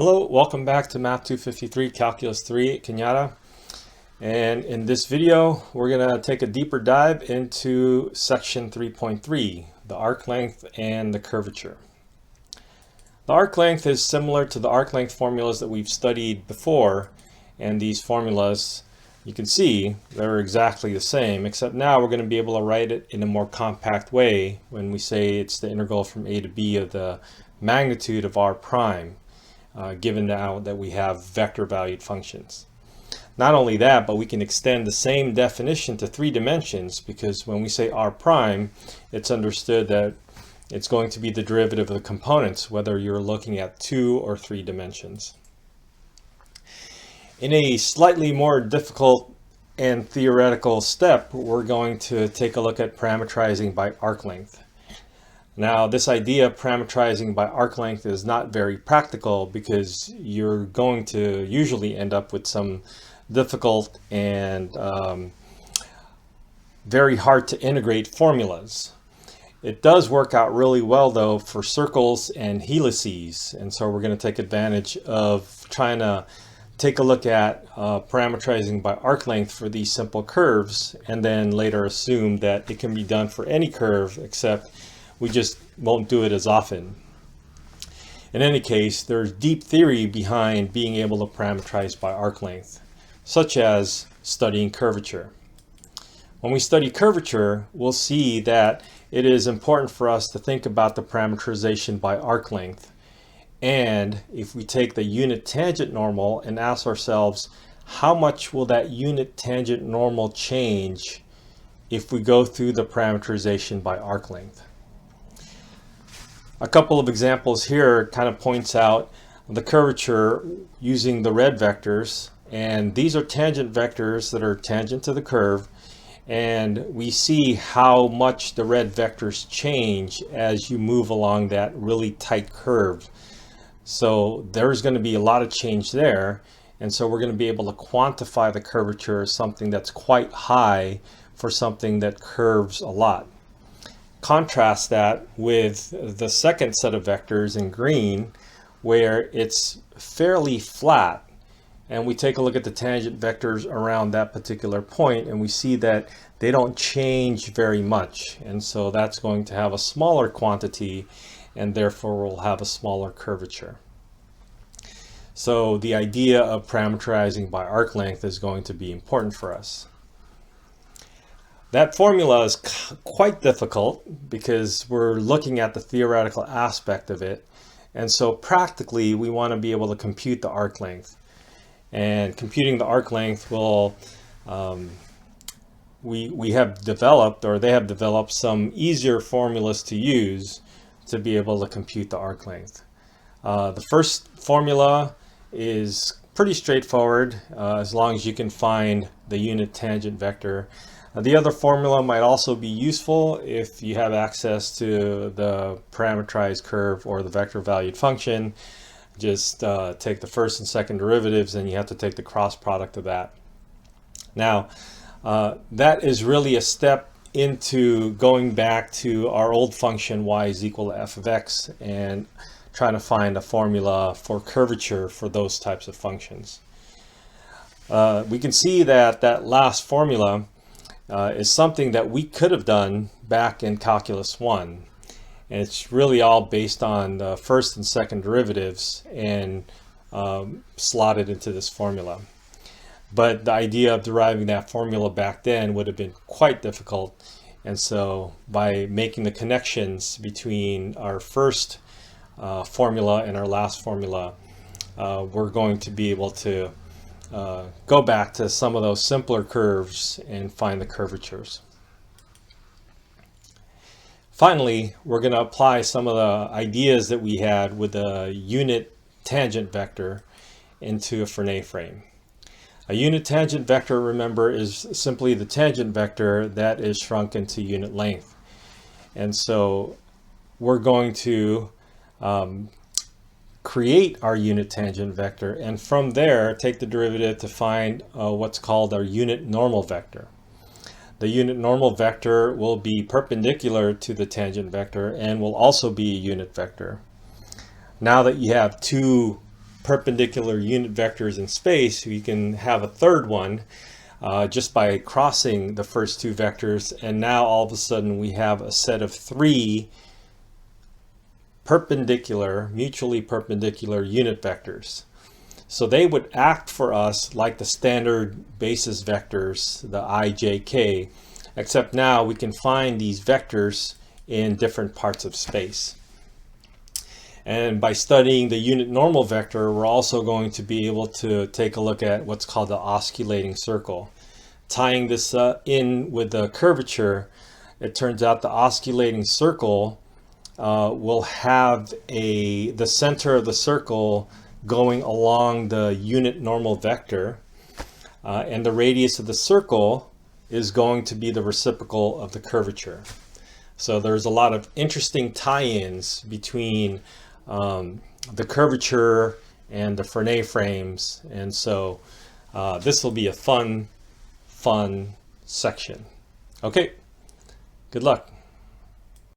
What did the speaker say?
Hello, welcome back to m253 Calculus 3 at Cañada. And in this video, we're going to take a deeper dive into section 3.3, the arc length and the curvature. The arc length is similar to the arc length formulas that we've studied before, and these formulas, you can see, they're exactly the same, except now we're going to be able to write it in a more compact way when we say it's the integral from a to b of the magnitude of r prime. Given now that we have vector valued functions. Not only that, but we can extend the same definition to 3 dimensions, because when we say r prime, it's understood that it's going to be the derivative of the components, whether you're looking at 2 or 3 dimensions. In a slightly more difficult and theoretical step, we're going to take a look at parametrizing by arc length. Now, this idea of parametrizing by arc length is not very practical because you're going to usually end up with some difficult and very hard to integrate formulas. It does work out really well though for circles and helices, and so we're going to take advantage of trying to take a look at parametrizing by arc length for these simple curves, and then later assume that it can be done for any curve, except we just won't do it as often. In any case, there's deep theory behind being able to parameterize by arc length, such as studying curvature. When we study curvature, we'll see that it is important for us to think about the parameterization by arc length. And if we take the unit tangent normal and ask ourselves, how much will that unit tangent normal change if we go through the parameterization by arc length? A couple of examples here kind of points out the curvature using the red vectors, and these are tangent vectors that are tangent to the curve, and we see how much the red vectors change as you move along that really tight curve. So there's going to be a lot of change there, and so we're going to be able to quantify the curvature as something that's quite high for something that curves a lot. Contrast that with the second set of vectors in green, where it's fairly flat, and we take a look at the tangent vectors around that particular point, and we see that they don't change very much, and so that's going to have a smaller quantity, and therefore we'll have a smaller curvature. So the idea of parameterizing by arc length is going to be important for us. That formula is quite difficult because we're looking at the theoretical aspect of it, and so practically we want to be able to compute the arc length. And computing the arc length will, we have developed, or they have developed, some easier formulas to use to be able to compute the arc length. The first formula is pretty straightforward as long as you can find the unit tangent vector. The other formula might also be useful if you have access to the parameterized curve or the vector valued function. Just take the first and second derivatives, and you have to take the cross product of that. Now, that is really a step into going back to our old function y is equal to f of x and trying to find a formula for curvature for those types of functions. We can see that that last formula is something that we could have done back in Calculus 1. And it's really all based on the first and second derivatives and slotted into this formula. But the idea of deriving that formula back then would have been quite difficult. And so by making the connections between our first formula and our last formula, we're going to be able to go back to some of those simpler curves and find the curvatures. Finally, we're going to apply some of the ideas that we had with the unit tangent vector into a Frenet frame. A unit tangent vector, remember, is simply the tangent vector that is shrunk into unit length. And so we're going to create our unit tangent vector, and from there take the derivative to find what's called our unit normal vector. The unit normal vector will be perpendicular to the tangent vector and will also be a unit vector. Now that you have two perpendicular unit vectors in space, we can have a third one just by crossing the first two vectors, and now all of a sudden we have a set of 3 perpendicular, mutually perpendicular unit vectors. So they would act for us like the standard basis vectors, the I, J, K, except now we can find these vectors in different parts of space. And by studying the unit normal vector, we're also going to be able to take a look at what's called the osculating circle. Tying this in with the curvature, it turns out the osculating circle will have the center of the circle going along the unit normal vector, and the radius of the circle is going to be the reciprocal of the curvature. So there's a lot of interesting tie-ins between the curvature and the Frenet frames, and so this will be a fun section. Okay, good luck.